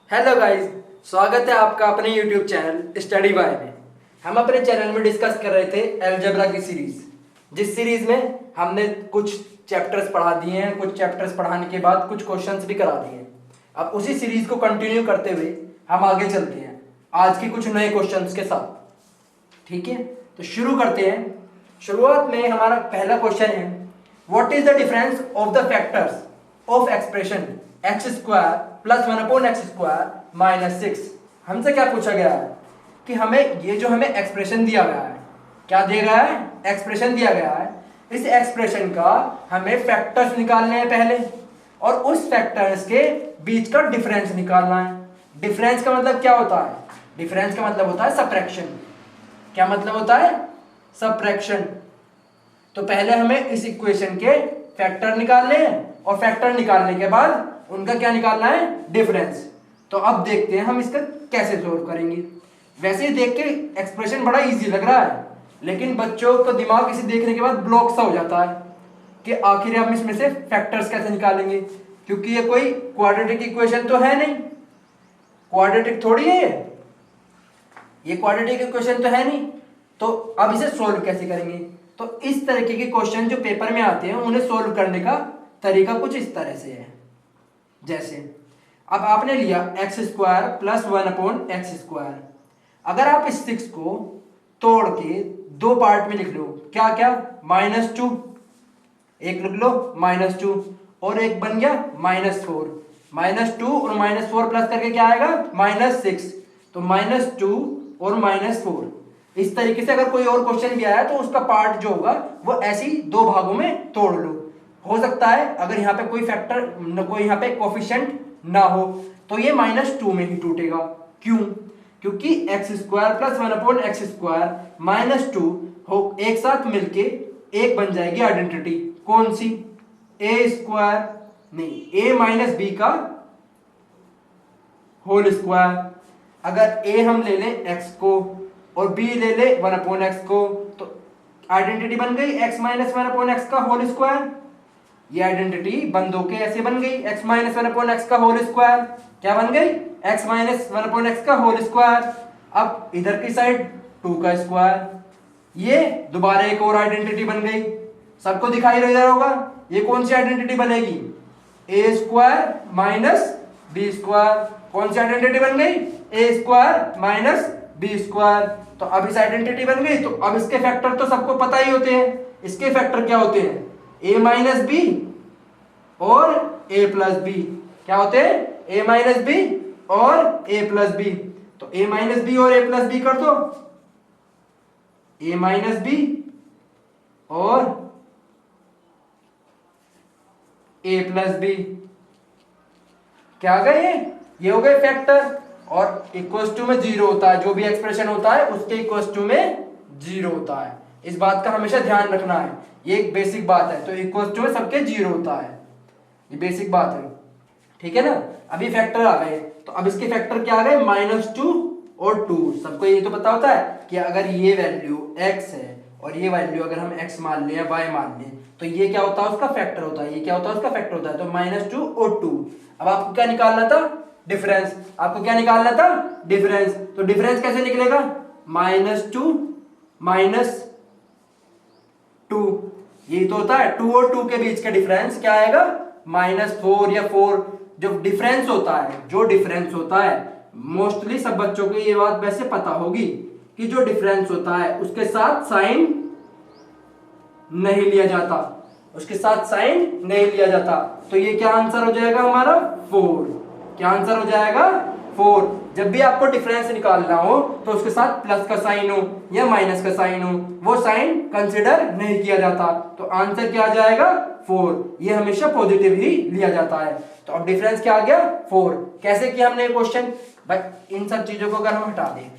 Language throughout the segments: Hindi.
हेलो गाइस, स्वागत है आपका अपने यूट्यूब चैनल स्टडी बाय में। हम अपने चैनल में डिस्कस कर रहे थे अलजेब्रा की सीरीज, जिस सीरीज में हमने कुछ चैप्टर्स पढ़ा दिए हैं। कुछ चैप्टर्स पढ़ाने के बाद कुछ क्वेश्चंस भी करा दिए हैं। अब उसी सीरीज को कंटिन्यू करते हुए हम आगे चलते हैं आज के कुछ नए क्वेश्चंस के साथ। ठीक है, तो शुरू करते हैं। शुरुआत में हमारा पहला क्वेश्चन है, what is the difference of the factors of expression x square plus 1/x² minus 6। हमसे क्या पूछा गया है कि हमें ये जो हमें एक्सप्रेशन दिया गया है, क्या दिया गया है? एक्सप्रेशन दिया गया है। इस एक्सप्रेशन का हमें फैक्टर्स निकालने हैं पहले, और उस फैक्टर्स के बीच का डिफरेंस निकालना है। डिफरेंस का मतलब क्या होता है? डिफरेंस का मतलब होता है सबट्रैक्शन। क्या मतलब होता है? सबट्रैक्शन। तो पहले हमें इस इक्वेशन के फैक्टर निकालने हैं, और फैक्टर निकालने के बाद उनका क्या निकालना है? डिफरेंस। तो अब देखते हैं हम इसका कैसे सोल्व करेंगे। वैसे ही देख के एक्सप्रेशन बड़ा इजी लग रहा है, लेकिन बच्चों का दिमाग इसे देखने के बाद ब्लॉक सा हो जाता है कि आखिर हम इसमें से फैक्टर्स कैसे निकालेंगे, क्योंकि ये कोई क्वाड्रेटिक इक्वेशन तो है नहीं। क्वाड्रेटिक थोड़ी है ये क्वाड्रेटिक इक्वेशन तो है नहीं। तो अब इसे सोल्व कैसे करेंगे? तो इस तरीके के क्वेश्चन जो पेपर में आते हैं उन्हें सोल्व करने का तरीका कुछ इस तरह से है। जैसे अब आपने लिया x² प्लस 1/x²। अगर आप इस 6 को तोड़ के दो पार्ट में लिख लो, क्या क्या? -2, एक लिख लो -2, और एक बन गया -4। -2 और -4 प्लस करके क्या आएगा? -6। तो -2 और -4। इस तरीके से अगर कोई और क्वेश्चन भी आया तो उसका पार्ट जो होगा वो ऐसे ही दो भागों में तोड़ लो। हो सकता है अगर यहाँ पे कोई फैक्टर कोई यहाँ पे कोफिशिएंट ना हो तो ये -2 में ही टूटेगा। क्यों? क्योंकि x² प्लस 1/x² -2 हो एक साथ मिलके एक बन जाएगी आइडेंटिटी। कौन सी? a² नहीं, a माइनस b का होल स्क्वायर। अगर a हम ले लें x को और b ले ले 1/x को, तो आइडेंटिटी बन गई x माइनस 1/x का होल स्क्वायर। ये आइडेंटिटी बंद होके ऐसे बन गई x माइनस 1/x का होल स्क्वायर। क्या बन गई? x माइनस 1/x का होल स्क्वायर। अब इधर की साइड 2 का स्क्वायर। ये दोबारा एक और आइडेंटिटी बन गई। सबको दिखाई दे रहा होगा। ये कौन सी आइडेंटिटी बनेगी? a² minus b²। कौन सी आइडेंटिटी बन गई? a² minus b²। तो अब इस आइडेंटिटी बन गई। तो अब इसके फैक्टर तो सबको पता ही होते हैं। इसके फैक्टर क्या होते हैं? a माइनस b और a प्लस b। क्या होते हैं? a माइनस b और a प्लस b। तो a माइनस b और a प्लस b कर दो। a माइनस b और a प्लस b क्या आ गए? ये हो गए फैक्टर। और इक्वल्स टू में 0 होता है। जो भी एक्सप्रेशन होता है उसके इक्वल्स टू में 0 होता है। इस बात का हमेशा ध्यान रखना है। ये एक बेसिक बात है। तो इक्वल्स टू में सबके 0 होता है। ये बेसिक बात है। ठीक है ना? अभी फैक्टर आ गए, तो अब इसके फैक्टर क्या आ गए? -2 और 2। सबको ये तो पता होता है कि अगर ये वैल्यू x है और ये वैल्यू अगर हम x मान लें या y मान लें, तो ये क्या होता है? उसका फैक्टर होता है। ये क्या होता है? उसका फैक्टर होता है। तो -2 और 2। अब आपको क्या निकालना था? डिफरेंस। आपको क्या निकालना था? डिफरेंस। तो डिफरेंस कैसे निकलेगा? -2 -2। ये तो होता है 2 और 2 के बीच का डिफरेंस क्या आएगा? -4 या 4। जो डिफरेंस होता है मोस्टली सब बच्चों को ये बात वैसे पता होगी कि जो डिफरेंस होता है उसके साथ साइन नहीं लिया जाता। उसके साथ साइन नहीं लिया जाता। तो ये क्या आंसर हो जाएगा हमारा? 4। क्या आंसर हो जाएगा? 4। जब भी आपको डिफरेंस निकालना हो तो उसके साथ प्लस का साइन हो या माइनस का साइन हो, वो साइन कंसिडर नहीं किया जाता। तो आंसर क्या आ जाएगा? 4। ये हमेशा पॉजिटिव ही लिया जाता है। तो अब डिफरेंस क्या आ गया? 4। कैसे किया हमने क्वेश्चन? भाई इन सब चीजों को अगर हम हटा दें,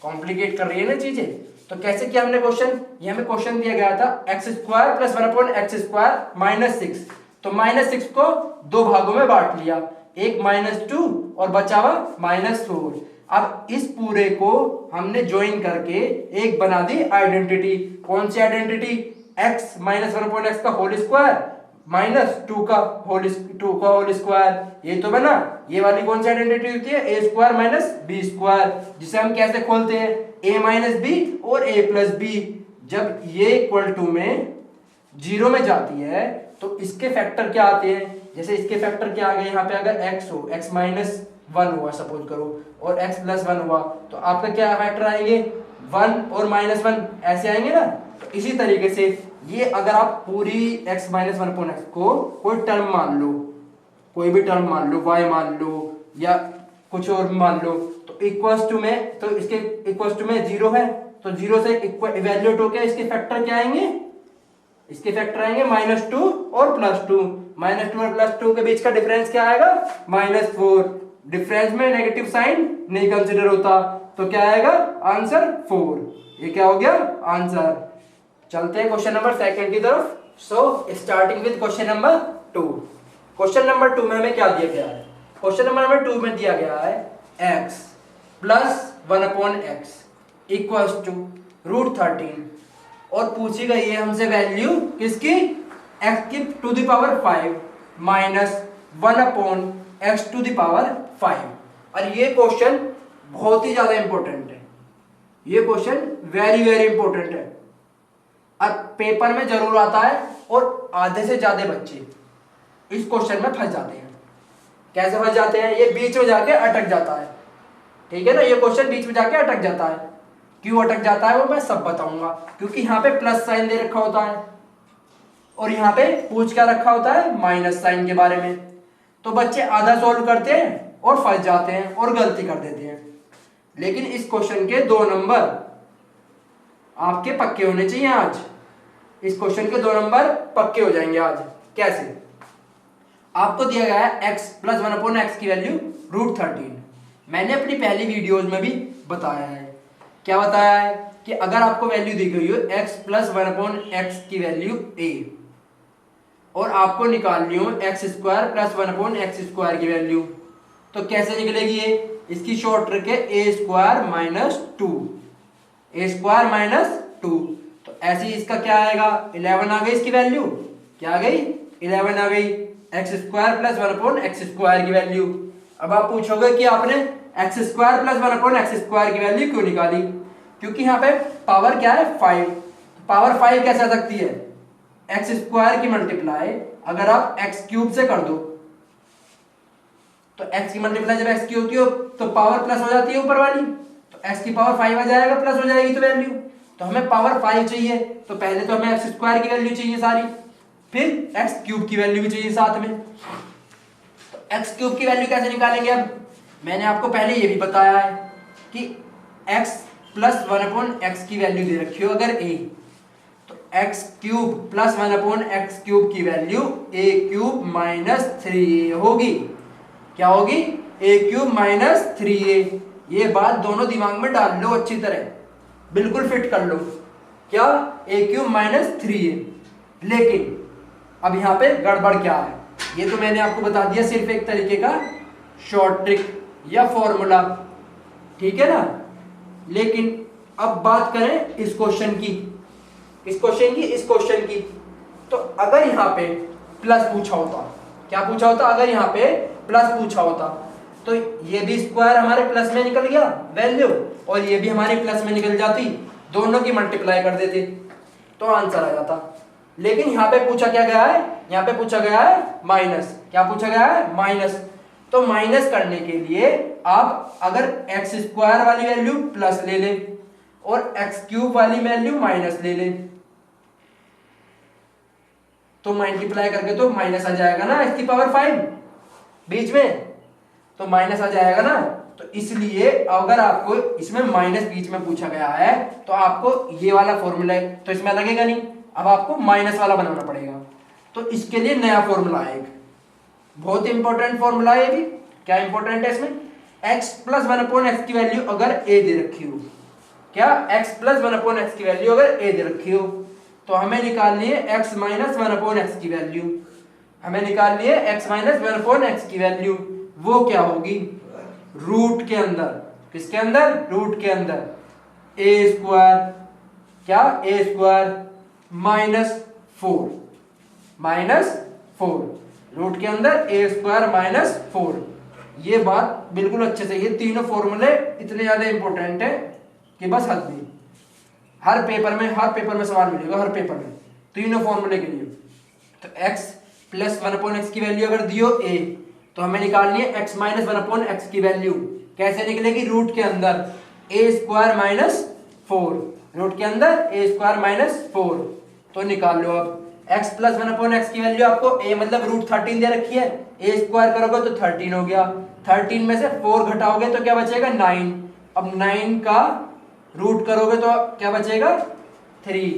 कॉम्प्लिकेट कर रही है ना चीजें, तो कैसे किया हमने क्वेश्चन? ये हमें क्वेश्चन दिया गया था x² प्लस 1/x² -6। तो -6 को दो भागों में बांट लिया, एक -2 और बचा हुआ -4। अब इस पूरे को हमने ज्वाइन करके एक बना दी आइडेंटिटी। कौन सी आइडेंटिटी? x माइनस 1/x का होल स्क्वायर माइनस टू का होल स्क्वायर, ये तो बना। ये वाली कौन सी आइडेंटिटी होती है, ए स्क्वायर माइनस बी स्क्वायर, जिसे हम कैसे खोलते हैं, ए माइनस बी और ए प्लस बी। जब ये इक्वल टू में जीरो में जाती है तो इसके फैक्टर क्या आते हैं, जैसे इसके फैक्टर क्या आ गए, यहाँ पे अगर x हो, x माइनस वन हुआ सपोज करो, और x प्लस वन हुआ, तो आपका क्या फैक्टर आएंगे, वन और माइनस वन, ऐसे आएंगे ना। तो इसी तरीके से ये अगर आप पूरी x minus one upon x को कोई टर्म मान लो, कोई भी टर्म मान लो, y मान लो या कुछ और मान लो, तो इक्वल्स टू में, तो इसके इक्वल्स टू में जीरो है, तो जीरो से इवैल्यूएट होकर इसके फैक्टर क्या आएंगे, इसके फैक्टर आएंगे माइनस टू और प्लस टू। माइनस टू और प्लस टू के बीच का डिफरेंस क्या आएगा, माइनस फोर। डिफरेंस में नेगेटिव साइन नहीं कंसिडर होता, तो क्या आएगा आंसर 4। ये क्या हो गया आंसर। चलते हैं क्वेश्चन नंबर सेकंड की तरफ। So starting with question number 2। Question number 2 में हमें क्या दिया गया है, क्वेश्चन नंबर 2 में दिया गया है x plus one upon X equals to √13, और पूछी गई है हमसे वैल्यू किसकी, x की to the power 5 minus one upon X to the power 5। और ये क्वेश्चन बहुत ही ज्यादा इंपॉर्टेंट है, ये क्वेश्चन वेरी वेरी इंपॉर्टेंट है, और पेपर में जरूर आता है, और आधे से ज्यादा बच्चे इस क्वेश्चन में फंस जाते हैं। कैसे फंस जाते हैं, ये बीच में जाके अटक जाता है, ठीक है ना, ये क्वेश्चन बीच में जाके अटक जाता है। क्यों अटक जाता है वो मैं सब बताऊंगा, क्योंकि यहाँ पे प्लस साइन दे रखा होता है और यहाँ पे पूछ क्या रखा होता है, माइनस साइन के बारे में। तो बच्चे आधा सॉल्व करते हैं और फंस जाते हैं और गलती कर देते हैं। लेकिन इस क्वेश्चन के 2 नंबर आपके पक्के होने चाहिए आज, इस क्वेश्चन के 2 नंबर पक्के हो जाएंगे आज। कैसे, आपको दिया गया है x plus one upon x की वैल्यू √13। मैंने अपनी पहली वीडियोज में भी बताया है, क्या बताया है कि अगर आपको वैल्यू दी गई हो x plus one upon x की वैल्यू a, और आपको निकालनी हो x square plus one upon x square की वैल्यू, तो कैसे निकलेगी ये, इसकी शॉर्ट ट्रिक है a square minus two, a square minus two. तो ऐसे ही इसका क्या आएगा, 11 आ गई इसकी वैल्यू, क्या आ गई 11 आ गई, x square plus one upon x square की वैल्यू। अब आप पूछोगे कि आपने x square plus one upon x square की वैल्यू क्यों निकाली, क्योंकि यहाँ पे पावर क्या है 5, पावर 5 कैसे आ सकती है, एक्स स्क्वायर की मल्टीप्लाई अगर आप एक्स क्यूब से कर दो, तो एक्स की मल्टीप्लाई जब एक्स की होती हो तो पावर प्लस हो जाती है ऊपर वाली, तो एक्स की पावर 5 आ जाएगा, प्लस हो जाएगी तो वैल्यू। तो हमें पावर 5 चाहिए, तो पहले तो हमें एक्स स्क्वायर की वैल्यू चाहिए सारी, फिर एक्स क्यूब की वैल्यू भी चाहिए साथ में। तो एक्स क्यूब की वैल्यू कैसे निकालेंगे, अब मैंने आपको पहले ये भी बताया है कि x plus one upon x की वैल्यू दे रखी हो अगर a, तो x cube plus one upon x cube की value a cube minus 3a होगी। क्या होगी, a क्यूब माइनस 3a। ये बात दोनों दिमाग में डाल लो अच्छी तरह, बिल्कुल फिट कर लो, क्या a क्यूब माइनस 3a। लेकिन अब यहाँ पे गड़बड़ क्या है, ये तो मैंने आपको बता दिया, सिर्फ एक तरीके का शॉर्ट ट्रिक या फॉर्मूला, ठीक है ना। लेकिन अब बात करें इस क्वेश्चन की, इस क्वेश्चन की, तो अगर यहाँ पे प्लस पूछा होता, क्या पूछा होता, अगर यहाँ पे प्लस पूछा होता, तो ये भी स्क्वायर हमारे प्लस में निकल गया वैल्यू, और ये भी हमारे प्लस में निकल जाती, दोनों की मल्टीप्लाई कर देते तो आंसर आ जाता। लेकिन यहाँ पे पूछा क्या गया है, यहाँ पे पूछा गया है माइनस, क्या पूछा गया है माइनस। तो माइनस करने के लिए आप अगर एक्स स्क्वायर वाली वैल्यू प्लस ले लें और एक्स क्यूब वाली वैल्यू माइनस ले लें, तो मल्टीप्लाई करके तो माइनस आ जाएगा ना, एक्स की पावर 5 बीच में, तो माइनस आ जाएगा ना। तो इसलिए अगर आपको इसमें माइनस बीच में पूछा गया है तो आपको ये वाला फॉर्मूला तो इसमें लगेगा नहीं, अब आपको माइनस वाला बनाना पड़ेगा। तो इसके लिए नया फॉर्मूला है, एक बहुत इंपॉर्टेंट फॉर्मूला है। ये भी क्या इंपॉर्टेंट है इसमें, x plus one upon x की वैल्यू अगर a दे रखी हो, क्या x plus one upon x की वैल्यू अगर a दे रखी हो, तो हमें निकालनी है x minus one upon x की वैल्यू, हमें निकालनी है x minus one upon x की वैल्यू। वो क्या होगी, रूट के अंदर, किसके अंदर, रूट के अंदर a स्क्वायर, क्या a स्क्वायर माइनस 4 4, रूट के अंदर ए स्क्वायर माइनस 4। ये बात बिल्कुल अच्छे से, ये तीनों फॉर्मूले इतने ज्यादा इंपॉर्टेंट है कि बस हद नहीं। हर पेपर में सवाल मिलेगा, हर पेपर में तीनों फॉर्मूले के लिए। तो x प्लस 1/x की वैल्यू अगर दियो a, तो हमें निकालनी है x माइनस 1/x की वैल्यू। कैसे निकलेगी? रूट के अंदर a स्क्वायर माइनस 4, रूट के अंदर a स्क्वायर माइनस 4। तो निकाल लो अब x प्लस 1/x की वैल्यू आपको a मतलब रूट 13 दे रखी है, a स्क्वायर करोगे तो 13 हो गया, 13 में से 4 घटाओगे तो क्या बचेगा? 9। अब 9 का रूट करोगे तो क्या बचेगा? 3।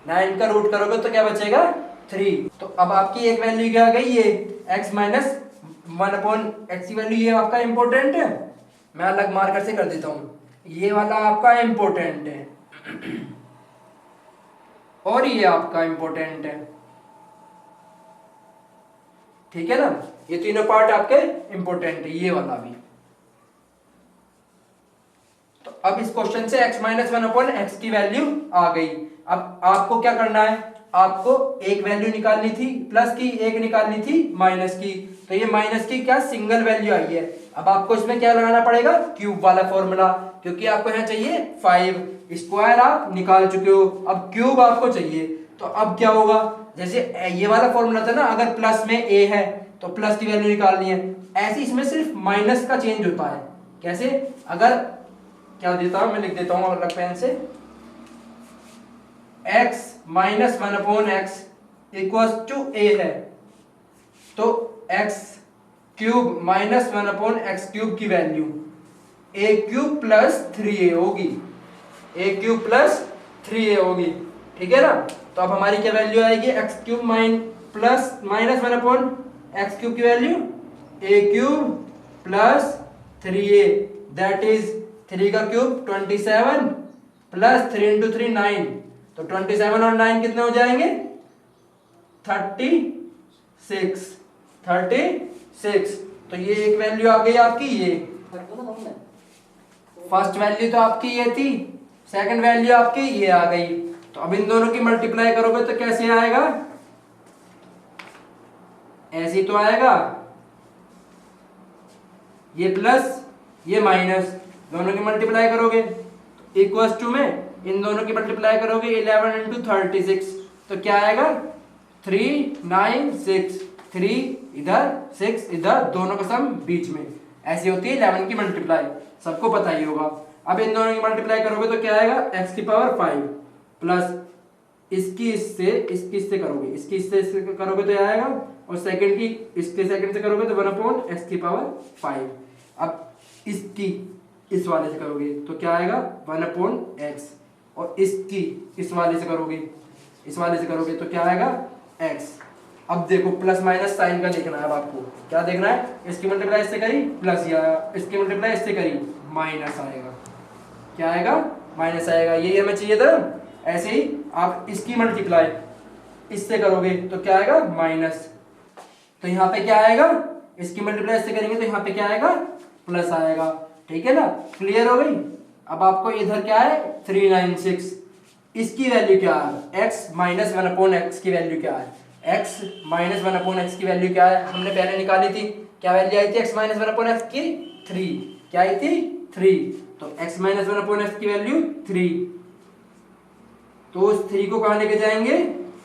9 का रूट करोगे तो क्या बचेगा? 3। तो अब आपकी एक वैल्यू क्या आ गई? ये x माइनस 1/x की वैल्यू। ये आपका इंपॉर्टेंट है, मैं अलग मार्कर से कर देता हूं, ये वाला आपका इंपॉर्टेंट है और ये आपका इंपॉर्टेंट है, ठीक है ना? ये तीनों पार्ट आपके इंपॉर्टेंट है, ये वाला भी। तो अब इस क्वेश्चन से x माइनस 1/x की वैल्यू आ गई। अब आपको क्या करना है? आपको एक वैल्यू निकालनी थी प्लस की, एक निकालनी थी माइनस की। तो ये माइनस की क्या सिंगल वैल्यू आई है। अब आपको इसमें क्या लगाना पड़ेगा? क्यूब वाला फॉर्मूला, क्योंकि आपको यहाँ चाहिए 5, स्क्वायर आप निकाल चुके हो, अब क्यूब आपको चाहिए। तो अब क्या होगा? जैसे ये वाला फॉर्मूला था ना, अगर प्लस में a है तो प्लस की वैल्यू निकालनी है, ऐसे इसमें सिर्फ माइनस का चेंज होता है। कैसे? अगर क्या देता हूं, मैं लिख देता हूं अलग पेन से, x minus 1/x equals to a है, तो x cube minus 1/x cube की value a cube plus 3a होगी, a क्यूब प्लस 3a होगी, ठीक है ना? तो अब हमारी क्या वैल्यू आएगी? x cube plus minus 1/x cube की value a cube plus 3a, that is 3 का क्यूब 27 प्लस 3 इंटू 3 9। तो 27 और 9 कितने हो जाएंगे? 36। तो ये एक वैल्यू आ गई आपकी। ये फर्स्ट वैल्यू तो आपकी ये थी, सेकंड वैल्यू आपकी ये आ गई। तो अब इन दोनों की मल्टीप्लाई करोगे तो कैसे आएगा? ऐसे ही तो आएगा, ये प्लस ये माइनस, दोनों की मल्टीप्लाई करोगे इक्वल्स टू में इन दोनों की मल्टीप्लाई करोगे 11 इंटू 36, तो क्या आएगा? 3 9 6, 3 इधर 6 इधर, दोनों का सम बीच में। ऐसी होती है 11 की मल्टीप्लाई, सबको पता ही होगा। अब इन दोनों की मल्टीप्लाई करोगे तो क्या आएगा? x की पावर 5 प्लस इसकी इससे करोगे, इसकी इससे करोगे तो आएगा, और सेकंड की इसके सेकंड से करोगे तो 1/x की पावर 5। अब इसकी इस वाले से करोगे तो क्या आएगा? 1/x, और इसकी इस वाले से करोगे तो क्या आएगा? x। अब देखो प्लस माइनस साइन का देखना है। अब आपको क्या देखना है? इसकी मल्टीप्लाई इससे करी प्लस, या इसकी मल्टीप्लाई इससे करी माइनस आएगा। क्या आएगा? माइनस आएगा। यही हमें चाहिए था। ऐसे ही आप इसकी मल्टीप्लाई इससे करोगे तो क्या आएगा? माइनस। तो यहाँ पे क्या आएगा? इसकी मल्टीप्लाई इससे करेंगे तो यहाँ पे क्या आएगा? प्लस आएगा, ठीक है ना? क्लियर हो गई? अब आपको इधर क्या है? 396, इसकी वैल्यू क्या है? x माइनस 1/x की वैल्यू क्या है? x माइनस 1/x की वैल्यू क्या है? हमने पहले निकाली थी, क्या वैल्यू आई थी x माइनस 1/x की? 3। क्या आई थी? 3। तो x माइनस 1/x की वैल्यू 3, तो उस 3 को कहाँ लेके जाएंगे?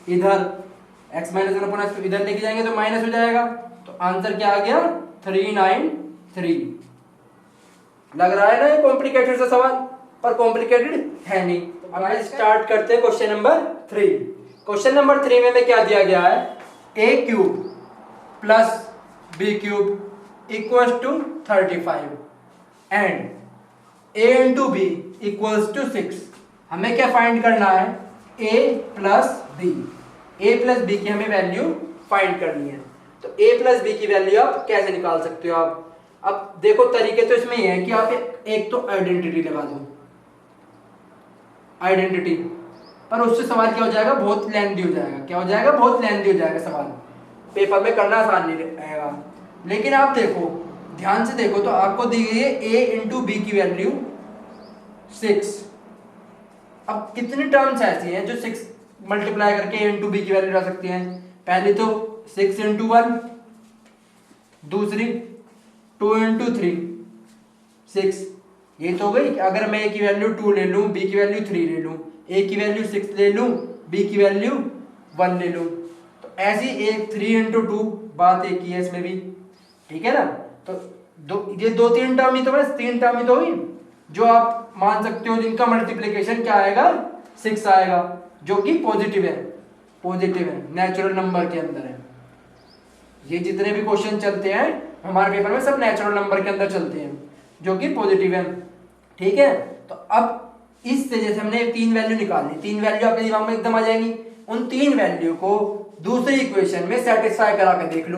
इधर। x माइनस 1/x को इधर लेके जाएंगे तो माइनस हो जाएगा। तो आंसर क्या आ गया? 393। लग रहा है ना ये कॉम्प्लिकेटेड सा सवाल, पर कॉम्प्लिकेटेड है नहीं। अब हम स्टार्ट करते हैं क्वेश्चन नंबर 3। क्वेश्चन नंबर 3 में क्या दिया गया है? a cube plus b cube equals to 35 and a into B equals to 6। हमें क्या फाइंड करना है? a plus b। a plus b की हमें वैल्यू फाइंड करनी है। तो a प्लस b की वैल्यू आप कैसे निकाल सकते हो? आप अब देखो तरीके तो इसमें ये है कि आप एक तो आइडेंटिटी लगा दो, आइडेंटिटी, पर उससे सवाल क्या हो जाएगा? बहुत लेंथी हो जाएगा। क्या हो जाएगा? बहुत लेंथी हो जाएगा सवाल, पेपर में करना आसान नहीं रहेगा। लेकिन आप देखो, ध्यान से देखो, तो आपको दी गई है a इंटू बी की वैल्यू 6। अब कितनी टर्म्स ऐसी हैं जो 6 मल्टीप्लाई करके a इंटू बी की वैल्यू ला सकती हैं? पहली तो 6 इंटू 1, दूसरी 2 इंटू 3 6। ये तो हो गई। अगर मैं ए की वैल्यू 2 ले लूं, बी की वैल्यू 3 ले लूं, ए की वैल्यू 6 ले लूं, बी की वैल्यू 1 ले लूं, तो ऐसी एक 3 इंटू 2 बात एक ही है इसमें भी, ठीक है ना। तो ये 2-3 टर्म ही तो बस 3 टर्म ही तो हुई जो आप मान सकते हो जिनका मल्टीप्लिकेशन क्या आएगा 6 आएगा, जो कि पॉजिटिव है, नेचुरल नंबर के अंदर है। ये जितने भी क्वेश्चन चलते हैं हमारे पेपर में सब नेचुरल नंबर के अंदर चलते हैं जो कि पॉजिटिव है, ठीक है। तो अब इससे जैसे हमने 3 वैल्यू निकाल ली, 3 वैल्यू आपके दिमाग में एकदम आ जाएंगी। उन 3 वैल्यू को दूसरी इक्वेशन में सेटिस्फाई करा के देख लो,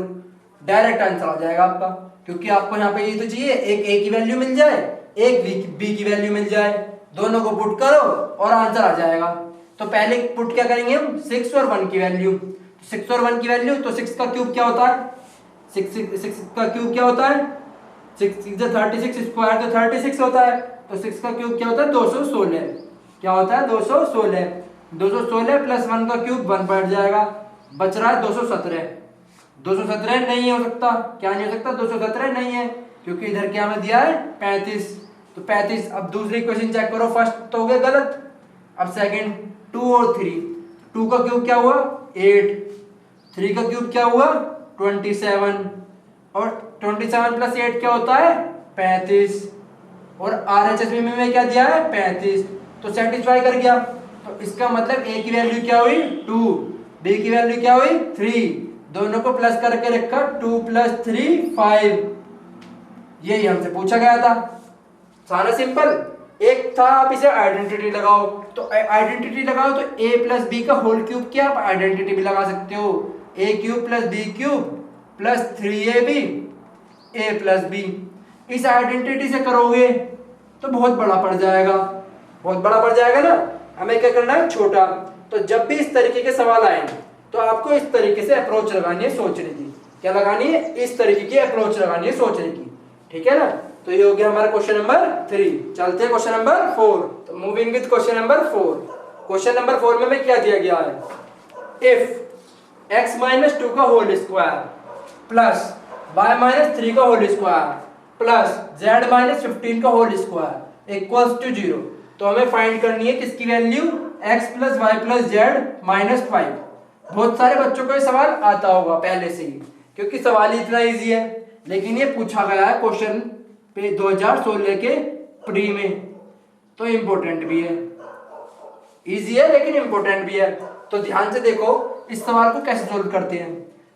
डायरेक्ट आंसर आ जाएगा आपका। क्योंकि आपको यहाँ पे ये तो चाहिए एक ए की वैल्यू मिल जाए, एक बी की वैल्यू मिल जाए, दोनों को पुट करो और आंसर आ जाएगा। तो पहले पुट क्या करेंगे हम, 6 और 1 की वैल्यू। 6 और 1 की वैल्यू, तो 6 का क्यूब क्या होता है, 6 का क्यूब क्या होता है, 6 36 स्क्वायर तो 36 होता है। तो 6 का क्यूब क्या होता है, 216। क्या होता है, 216। 216 प्लस 1 का क्यूब 1 बैठ जाएगा, बच रहा है 217। 217 नहीं हो सकता, क्या नहीं हो सकता, 217 नहीं है, क्योंकि इधर क्या हमें दिया है 35। तो 35। अब दूसरी क्वेश्चन चेक करो, फर्स्ट तो हो गया गलत, अब सेकंड 2 और 3। 2 का क्यूब क्या हुआ 8, 3 का क्यूब क्या हुआ 27, और 27 प्लस 8 क्या होता है 35, और RHS में क्या दिया है 35, तो सेटिस्फाई कर गया। तो इसका मतलब ए की वैल्यू क्या हुई 2, बी की वैल्यू क्या हुई 3, दोनों को प्लस करके रखा, 2 + 3 5। यही हमसे पूछा गया था, सारा सिंपल। एक था आप इसे आइडेंटिटी लगाओ, तो आइडेंटिटी लगाओ तो a + b का होल क्यूब क्या, आप आइडेंटिटी भी लगा सकते हो, a³ + b³ + 3ab a + b। इस आइडेंटिटी से करोगे तो बहुत बड़ा पड़ जाएगा, बहुत बड़ा पड़ जाएगा ना। हमें क्या करना है, छोटा। तो जब भी इस तरीके के सवाल आए तो आपको इस तरीके से अप्रोच लगानी है, सोचने की। क्या लगानी है, इस तरीके की अप्रोच लगानी है, सोचने की, ठीक है ना। तो ये हो गया हमारा क्वेश्चन नंबर 3। चलते हैं क्वेश्चन नंबर 4। तो moving with question number 4। Question number 4 में हमें क्या दिया गया है, इफ x - 2 का होल स्क्वायर प्लस y - 3 का होल स्क्वायर प्लस z - 15 का होल स्क्वायर इक्वल्स टू 0। तो हमें फाइंड करनी है किसकी वैल्यू, x + y + z - 5। बहुत सारे बच्चों को ये सवाल आता होगा पहले से ही, क्योंकि सवाल ही इतना इजी है। लेकिन ये पूछा गया है क्वेश्चन पे 2016 के प्री में, तो इम्पोर्टेंट भी है, इजी है लेकिन इम्पोर्टेंट भी है। तो ध्यान से देखो इस सवाल को कैसे सोल्व करते हैं।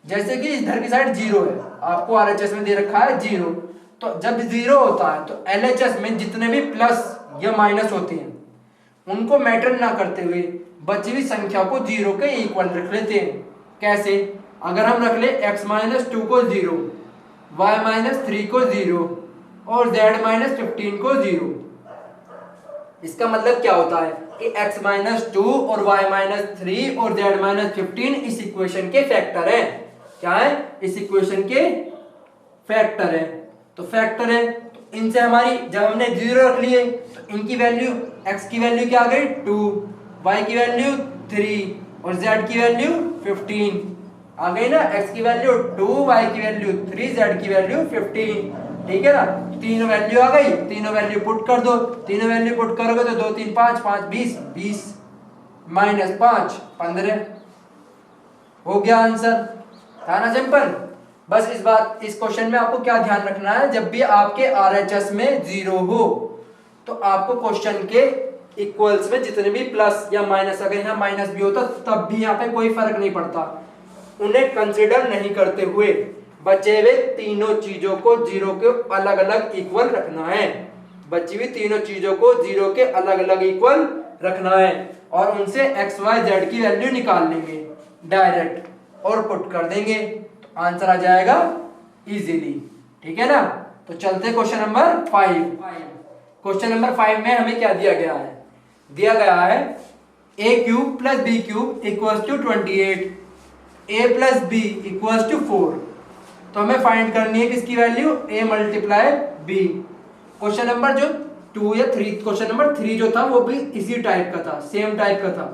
जैसे कि इधर की साइड 0 है, आपको RHS में दे रखा है 0। तो जब 0 होता है तो LHS में जितने भी प्लस या माइनस होते हैं उनको मैटर ना करते हुए बची हुई संख्या को 0 के इक्वल रख लेते हैं। कैसे, अगर हम रख ले x - 2 को 0, y - 3 को 0 और z - 15 को 0, इसका मतलब क्या होता है कि x - 2 और y - 3 और z - 15 इस इक्वेशन के फैक्टर है। क्या है, इस इक्वेशन के फैक्टर है। तो फैक्टर है, तो इनसे हमारी जब हमने 0 रख लिए तो इनकी वैल्यू, x की वैल्यू क्या आ गई 2, y की वैल्यू 3 और z की वैल्यू 15 आ गई ना। x की वैल्यू 2, y की वैल्यू 3, z की वैल्यू 15, ठीक है ना। तीनों वैल्यू आ गई, तीनों वैल्यू पुट कर दो। तीनों वैल्यू पुट करोगे तो 2 3 5 5 20 20 -5 15 हो गया आंसर। था ना सिंपल। बस इस क्वेश्चन में आपको क्या ध्यान रखना है, जब भी आपके RHS में 0 हो तो आपको क्वेश्चन के इक्वल्स में जितने भी प्लस या माइनस, अगर यहाँ माइनस भी होता तब भी यहाँ पे कोई फर्क नहीं पड़ता, उन्हें कंसिडर नहीं करते हुए बचे हुए तीनों चीजों को 0 के अलग अलग इक्वल रखना है। बची हुई तीनों चीजों को 0 के अलग अलग इक्वल रखना है और उनसे x y z की वैल्यू निकाल लेंगे डायरेक्ट और पुट कर देंगे, तो आंसर आ जाएगा इजीली, ठीक है ना। तो चलते क्वेश्चन नंबर 5। क्वेश्चन नंबर 5 में हमें क्या दिया गया है, दिया गया है a³ + b³ equals to 28, a + b equals to 4। तो हमें फाइंड करनी है किसकी value, a × b। Question number जो 2 या 3, क्वेश्चन नंबर 3 जो था वो भी इसी टाइप का था, सेम टाइप का था।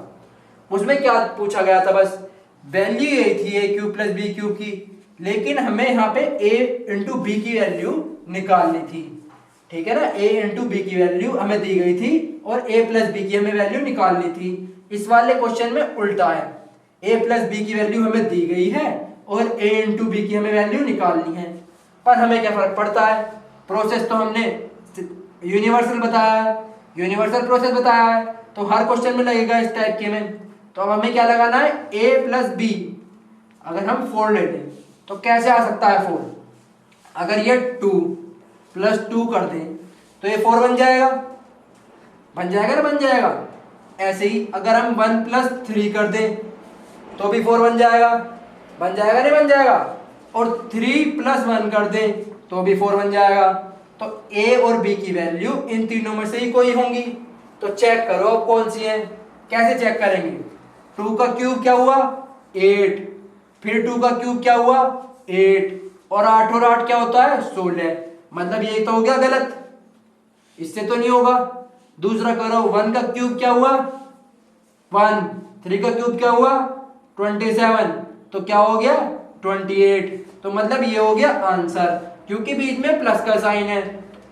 उसमें क्या पूछा गया था, बस वैल्यू यही थी ए क्यूब प्लस बी क्यूब की, लेकिन हमें यहाँ पे a इंटू बी की वैल्यू निकालनी थी। ठीक है ना, a इंटू बी की वैल्यू हमें दी गई थी और a प्लस बी की हमें वैल्यू निकालनी थी। इस वाले क्वेश्चन में उल्टा है, a प्लस बी की वैल्यू हमें दी गई है और a इंटू बी की हमें वैल्यू निकालनी है। पर हमें क्या फर्क पड़ता है, प्रोसेस तो हमने यूनिवर्सल बताया है, यूनिवर्सल प्रोसेस बताया है, तो हर क्वेश्चन में लगेगा इस टाइप के में। तो अब हमें क्या लगाना है, a प्लस बी। अगर हम 4 ले लें तो कैसे आ सकता है 4, अगर ये 2 प्लस 2 कर दें तो ये 4 बन जाएगा, बन जाएगा ना, बन जाएगा। ऐसे ही अगर हम 1 प्लस 3 कर दें तो भी 4 बन जाएगा, बन जाएगा नहीं, बन जाएगा। और 3 प्लस 1 कर दें तो भी 4 बन जाएगा। तो a और b की वैल्यू इन तीनों में से ही कोई होंगी। तो चेक करो अब कौन सी है, कैसे चेक करेंगे। 2 का क्यूब क्या हुआ 8, फिर 2 का क्यूब क्या हुआ 8, और 8 और 8 क्या होता है 16, मतलब ये तो हो गया गलत, इससे तो नहीं होगा। दूसरा करो, 1 का क्यूब क्या हुआ 1, 3 का क्यूब क्या हुआ 27, तो क्या हो गया 28, तो मतलब ये हो गया आंसर, क्योंकि बीच में प्लस का साइन है।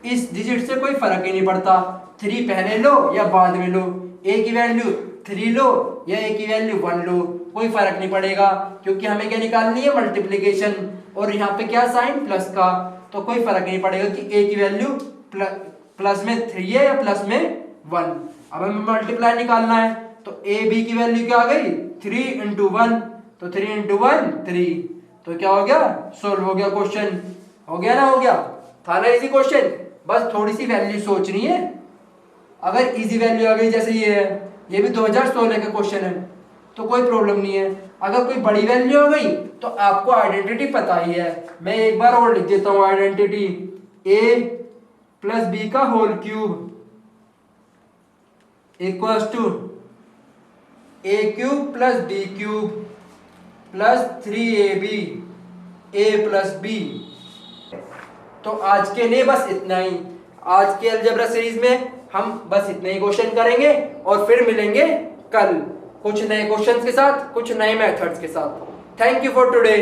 इस डिजिट से कोई फर्क ही नहीं पड़ता, 3 पहले लो या बाद में लो, a की वैल्यू 3 लो या a की वैल्यू 1 लो, कोई फर्क नहीं पड़ेगा, क्योंकि हमें क्या निकालनी है मल्टीप्लिकेशन, और यहाँ पे क्या साइन प्लस का, तो कोई फर्क नहीं पड़ेगा कि a की वैल्यू प्लस में 3 है या प्लस में 1। अब हमें मल्टीप्लाई निकालना है, तो a b की वैल्यू क्या आ गई 3 इंटू 1, तो 3 इंटू 1 3, तो क्या हो गया सोल्व हो गया क्वेश्चन, हो गया ना, हो गया, था ना इजी क्वेश्चन। बस थोड़ी सी वैल्यू सोचनी है, अगर इजी वैल्यू आ गई जैसे ये है, ये भी 2016 का क्वेश्चन है तो कोई प्रॉब्लम नहीं है। अगर कोई बड़ी वैल्यू हो गई तो आपको आइडेंटिटी पता ही है, मैं एक बार और लिख देता हूं आइडेंटिटी, a प्लस बी का whole cube equals to a cube plus b cube plus 3ab a plus b। तो आज के लिए बस इतना ही, आज के अलजेब्रा सीरीज में हम बस इतने ही क्वेश्चन करेंगे और फिर मिलेंगे कल कुछ नए क्वेश्चंस के साथ, कुछ नए मेथड्स के साथ। Thank you for today.